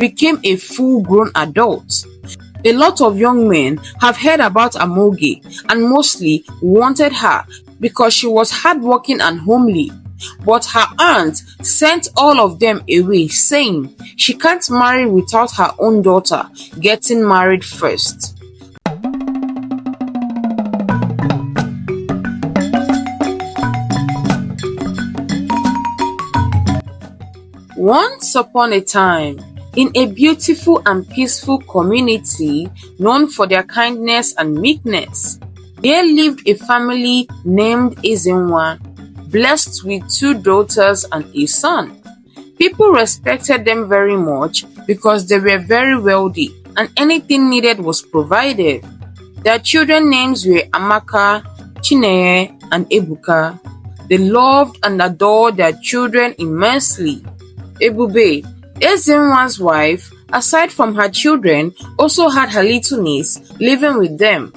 became a full-grown adult. A lot of young men have heard about Amoge and mostly wanted her because she was hardworking and homely. But her aunt sent all of them away, saying she can't marry without her own daughter getting married first. Once upon a time, in a beautiful and peaceful community known for their kindness and meekness, there lived a family named Ezenwa, blessed with 2 daughters and a son. People respected them very much because they were very wealthy and anything needed was provided. Their children names were Amaka, Chineye, and Ebuka. They loved and adored their children immensely. Ebube, Ezenwa's wife, aside from her children, also had her little niece living with them,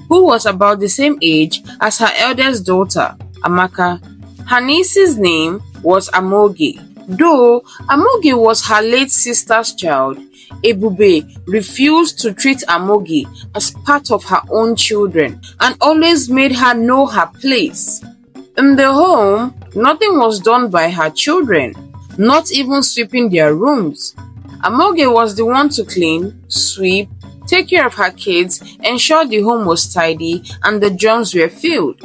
who was about the same age as her eldest daughter, Amaka. Her niece's name was Amoge. Though Amoge was her late sister's child, Ebube refused to treat Amoge as part of her own children and always made her know her place. In the home, nothing was done by her children, not even sweeping their rooms. Amoge was the one to clean, sweep, take care of her kids, ensure the home was tidy and the drums were filled.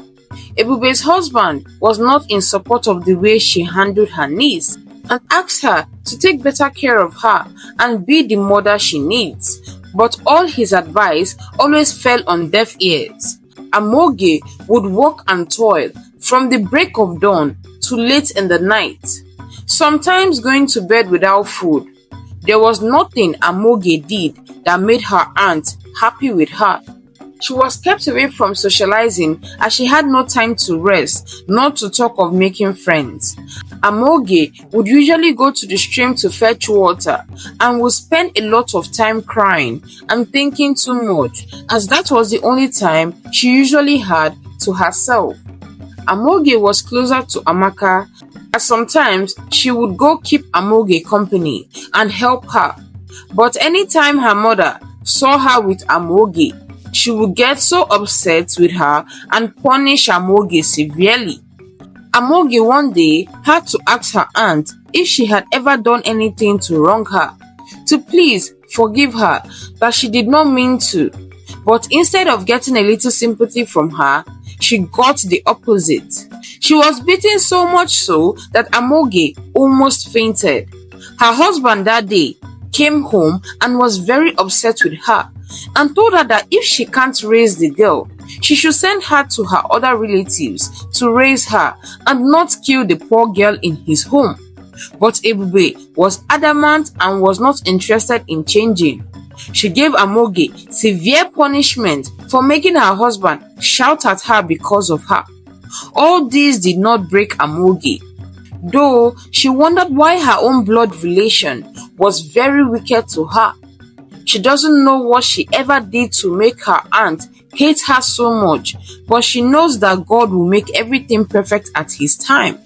Ebube's husband was not in support of the way she handled her niece and asked her to take better care of her and be the mother she needs. But all his advice always fell on deaf ears. Amoge would work and toil from the break of dawn to late in the night, sometimes going to bed without food. There was nothing Amoge did that made her aunt happy with her. She was kept away from socializing as she had no time to rest, not to talk of making friends. Amoge would usually go to the stream to fetch water and would spend a lot of time crying and thinking too much, as that was the only time she usually had to herself. Amoge was closer to Amaka, as sometimes she would go keep Amoge company and help her. But anytime her mother saw her with Amoge, she would get so upset with her and punish Amoge severely. Amoge one day had to ask her aunt if she had ever done anything to wrong her, to please forgive her, that she did not mean to. But instead of getting a little sympathy from her, she got the opposite. She was beaten so much so that Amoge almost fainted. Her husband that day came home and was very upset with her and told her that if she can't raise the girl, she should send her to her other relatives to raise her and not kill the poor girl in his home. But Ebube was adamant and was not interested in changing. She gave Amoge severe punishment for making her husband shout at her because of her. All this did not break Amoge, though she wondered why her own blood relation was very wicked to her. She doesn't know what she ever did to make her aunt hate her so much, but she knows that God will make everything perfect at His time.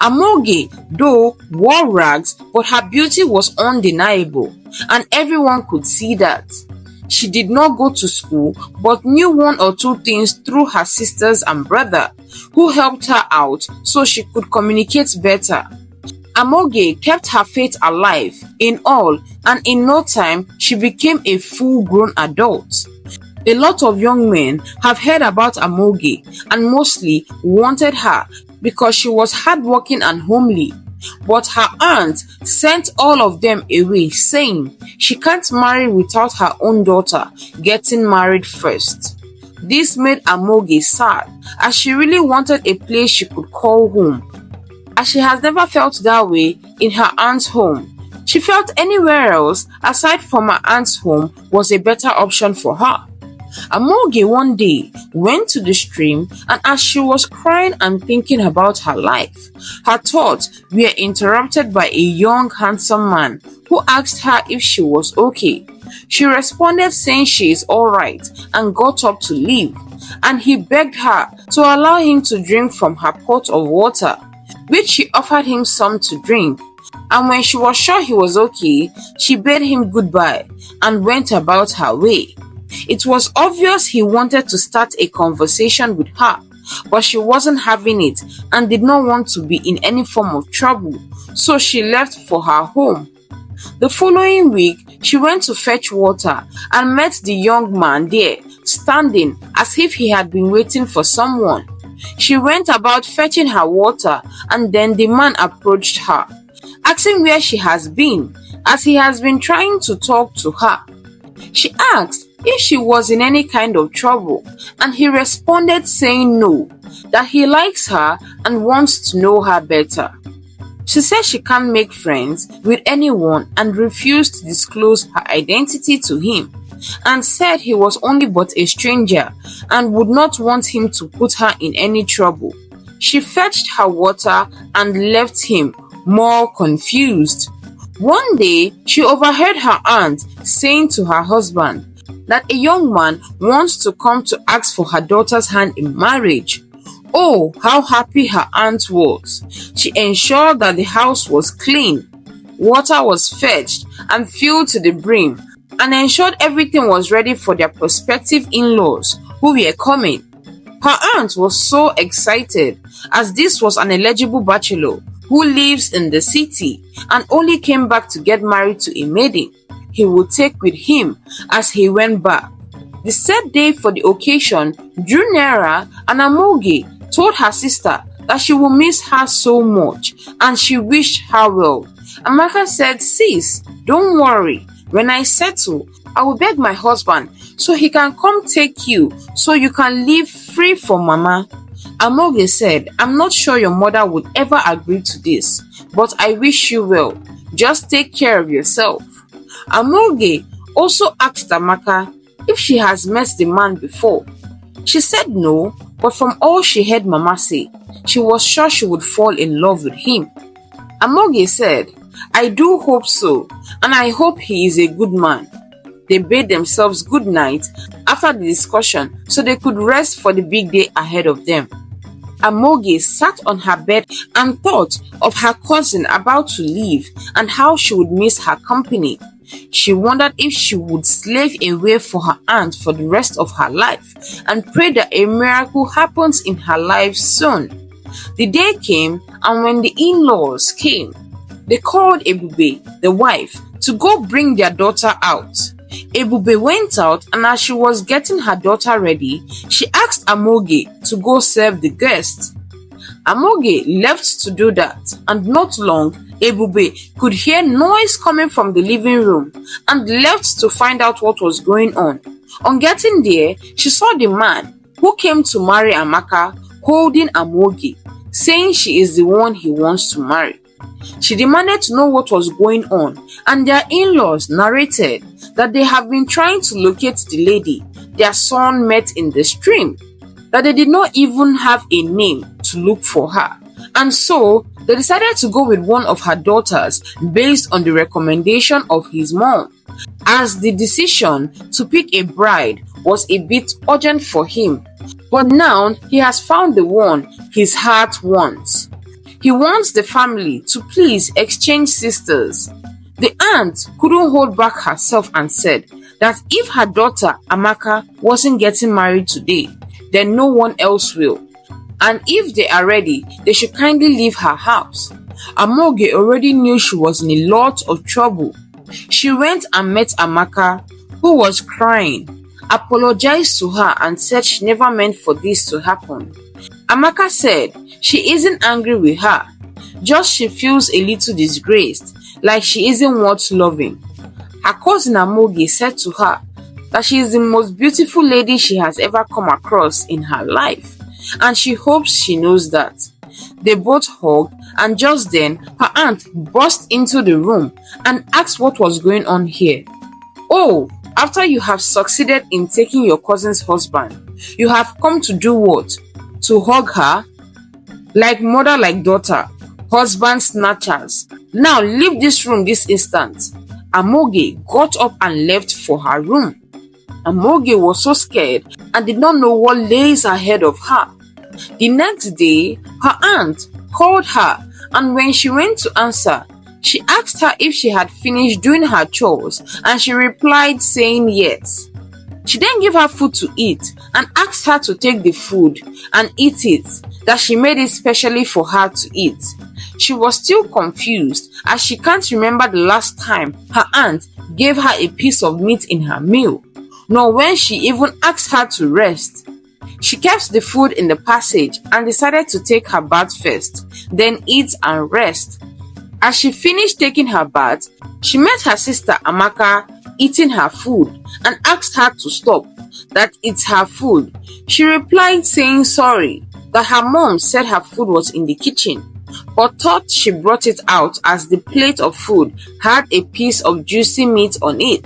Amoge, though, wore rags, but her beauty was undeniable, and everyone could see that. She did not go to school, but knew 1 or 2 things through her sisters and brother, who helped her out so she could communicate better. Amoge kept her faith alive in all, and in no time she became a full-grown adult. A lot of young men have heard about Amoge and mostly wanted her because she was hardworking and homely. But her aunt sent all of them away, saying she can't marry without her own daughter getting married first. This made Amoge sad, as she really wanted a place she could call home. As she has never felt that way in her aunt's home, she felt anywhere else aside from her aunt's home was a better option for her. Amoge one day went to the stream, and as she was crying and thinking about her life, her thoughts were interrupted by a young handsome man who asked her if she was okay. She responded saying she is alright and got up to leave, and he begged her to allow him to drink from her pot of water, which she offered him some to drink. And when she was sure he was okay, she bade him goodbye and went about her way. It was obvious he wanted to start a conversation with her, but she wasn't having it and did not want to be in any form of trouble, so she left for her home. The following week, she went to fetch water and met the young man there, standing as if he had been waiting for someone. She went about fetching her water, and then the man approached her, asking where she has been, as he has been trying to talk to her. She asked if she was in any kind of trouble, and he responded saying no, that he likes her and wants to know her better. She said she can't make friends with anyone and refused to disclose her identity to him, and said he was only but a stranger and would not want him to put her in any trouble. She fetched her water and left him, more confused. One day, she overheard her aunt saying to her husband that a young man wants to come to ask for her daughter's hand in marriage. Oh, how happy her aunt was. She ensured that the house was clean, water was fetched and filled to the brim, and ensured everything was ready for their prospective in-laws who were coming. Her aunt was so excited, as this was an eligible bachelor who lives in the city and only came back to get married to a maiden he would take with him as he went back. The set day for the occasion drew nearer, and Amoge told her sister that she would miss her so much and she wished her well. Amaka said, "Sis, don't worry. When I settle, I will beg my husband so he can come take you so you can live free from Mama." Amoge said, "I'm not sure your mother would ever agree to this, but I wish you well. Just take care of yourself." Amoge also asked Amaka if she has met the man before. She said no, but from all she heard Mama say, she was sure she would fall in love with him. Amoge said, "I do hope so, and I hope he is a good man." They bade themselves good night after the discussion so they could rest for the big day ahead of them. Amoge sat on her bed and thought of her cousin about to leave and how she would miss her company. She wondered if she would slave away for her aunt for the rest of her life and prayed that a miracle happens in her life soon. The day came, and when the in-laws came, they called Ebube, the wife, to go bring their daughter out. Ebube went out, and as she was getting her daughter ready, she asked Amoge to go serve the guests. Amoge left to do that, and not long, Ebube could hear noise coming from the living room and left to find out what was going on. On getting there, she saw the man who came to marry Amaka holding Amoge, saying she is the one he wants to marry. She demanded to know what was going on, and their in-laws narrated that they have been trying to locate the lady their son met in the stream, that they did not even have a name to look for her, and so they decided to go with one of her daughters based on the recommendation of his mom, as the decision to pick a bride was a bit urgent for him. But now he has found the one his heart wants. He wants the family to please exchange sisters. The aunt couldn't hold back herself and said that if her daughter Amaka wasn't getting married today, then no one else will. And if they are ready, they should kindly leave her house. Amoge already knew she was in a lot of trouble. She went and met Amaka, who was crying, apologized to her and said she never meant for this to happen. Amaka said she isn't angry with her, just she feels a little disgraced, like she isn't worth loving. Her cousin Amoge said to her that she is the most beautiful lady she has ever come across in her life, and she hopes she knows that. They both hugged, and just then her aunt burst into the room and asked what was going on here. "Oh, after you have succeeded in taking your cousin's husband, you have come to do what? To hug her? Like mother, like daughter, husband snatchers. Now leave this room this instant." Amoge got up and left for her room. Amoge was so scared and did not know what lays ahead of her. The next day, her aunt called her, and when she went to answer, She asked her if she had finished doing her chores, and she replied saying yes. She then gave her food to eat and asked her to take the food and eat it, that she made it specially for her to eat. She was still confused as she can't remember the last time her aunt gave her a piece of meat in her meal, nor when she even asked her to rest. She kept the food in the passage and decided to take her bath first, then eat and rest. As she finished taking her bath, she met her sister Amaka eating her food and asked her to stop, that it's her food. She replied saying sorry, that her mom said her food was in the kitchen, but thought she brought it out as the plate of food had a piece of juicy meat on it.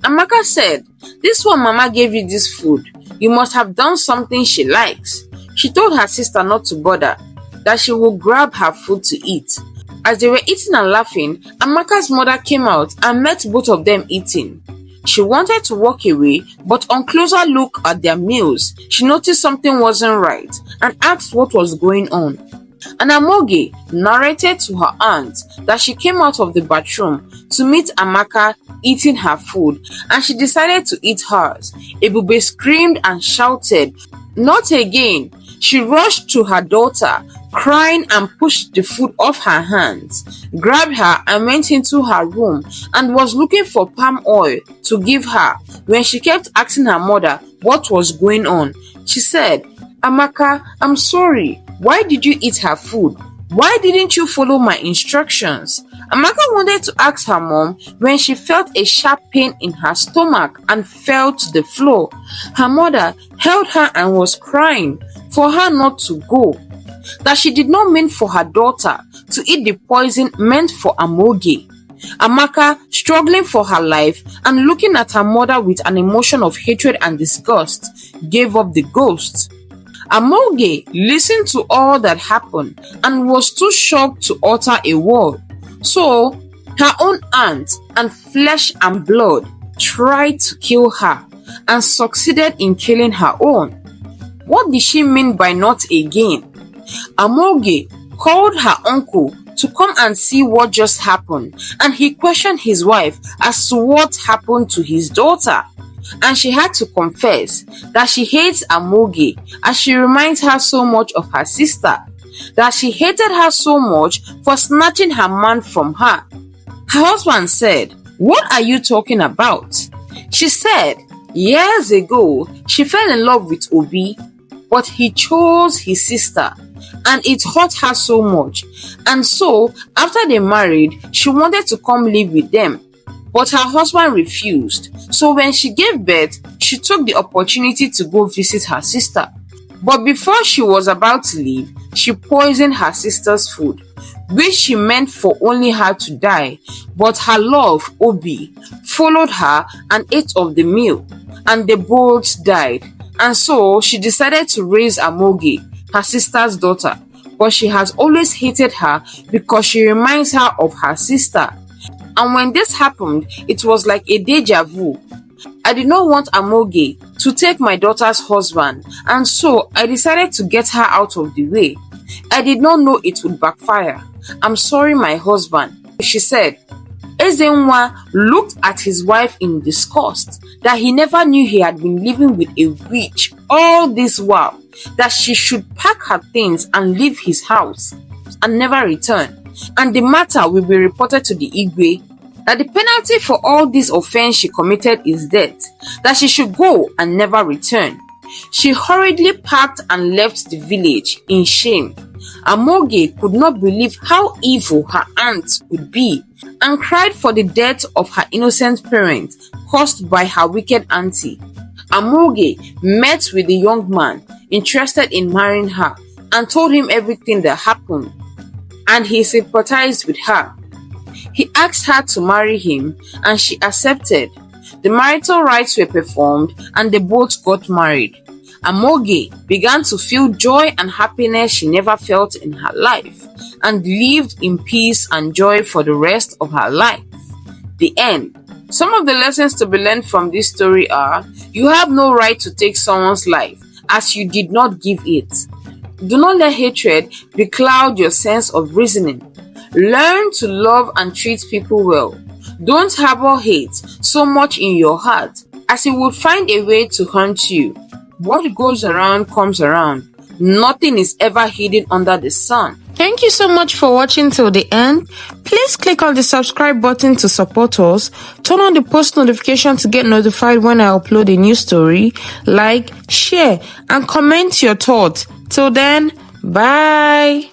Amaka said, "This one Mama gave you this food. You must have done something she likes." She told her sister not to bother, that she would grab her food to eat. As they were eating and laughing, Amaka's mother came out and met both of them eating. She wanted to walk away, but on closer look at their meals, she noticed something wasn't right and asked what was going on. And Amoge narrated to her aunt that she came out of the bathroom to meet Amaka eating her food, and she decided to eat hers. Ebube screamed and shouted, "Not again!" She rushed to her daughter, crying, and pushed the food off her hands, grabbed her and went into her room and was looking for palm oil to give her when she kept asking her mother what was going on. She said, "Amaka, I'm sorry. Why did you eat her food? Why didn't you follow my instructions?" Amaka wanted to ask her mom when she felt a sharp pain in her stomach and fell to the floor. Her mother held her and was crying for her not to go, that she did not mean for her daughter to eat the poison meant for Amoge. Amaka, struggling for her life and looking at her mother with an emotion of hatred and disgust, gave up the ghost. Amoge listened to all that happened and was too shocked to utter a word. So, her own aunt and flesh and blood tried to kill her and succeeded in killing her own. What did she mean by not again? Amoge called her uncle to come and see what just happened, and he questioned his wife as to what happened to his daughter. And she had to confess that she hates Amoge as she reminds her so much of her sister, that she hated her so much for snatching her man from her. Her husband said, "What are you talking about?" She said, years ago, she fell in love with Obi, but he chose his sister, and it hurt her so much. And so, after they married, she wanted to come live with them, but her husband refused. So when she gave birth, she took the opportunity to go visit her sister. But before she was about to leave, she poisoned her sister's food, which she meant for only her to die. But her love, Obi, followed her and ate of the meal, and they both died. And so she decided to raise Amoge, her sister's daughter, but she has always hated her because she reminds her of her sister. And when this happened, it was like a deja vu. I did not want Amoge to take my daughter's husband, and so I decided to get her out of the way. I did not know it would backfire. I'm sorry, my husband, she said. Ezenwa looked at his wife in disgust, that he never knew he had been living with a witch all this while, that she should pack her things and leave his house and never return, and the matter will be reported to the Igwe, that the penalty for all this offense she committed is death, that she should go and never return. She hurriedly packed and left the village in shame. Amoge could not believe how evil her aunt could be and cried for the death of her innocent parent caused by her wicked auntie. Amoge met with the young man interested in marrying her and told him everything that happened, and he sympathized with her. He asked her to marry him and she accepted. The marital rites were performed and they both got married. Amoge began to feel joy and happiness she never felt in her life and lived in peace and joy for the rest of her life. The end. Some of the lessons to be learned from this story are: you have no right to take someone's life as you did not give it. Do not let hatred becloud your sense of reasoning. Learn to love and treat people well. Don't harbor hate so much in your heart, as it would find a way to haunt you. What goes around comes around. Nothing is ever hidden under the sun. Thank you so much for watching till the end. Please click on the subscribe button to support us. Turn on the post notification to get notified when I upload a new story. Like, share, and comment your thoughts. Till then, bye.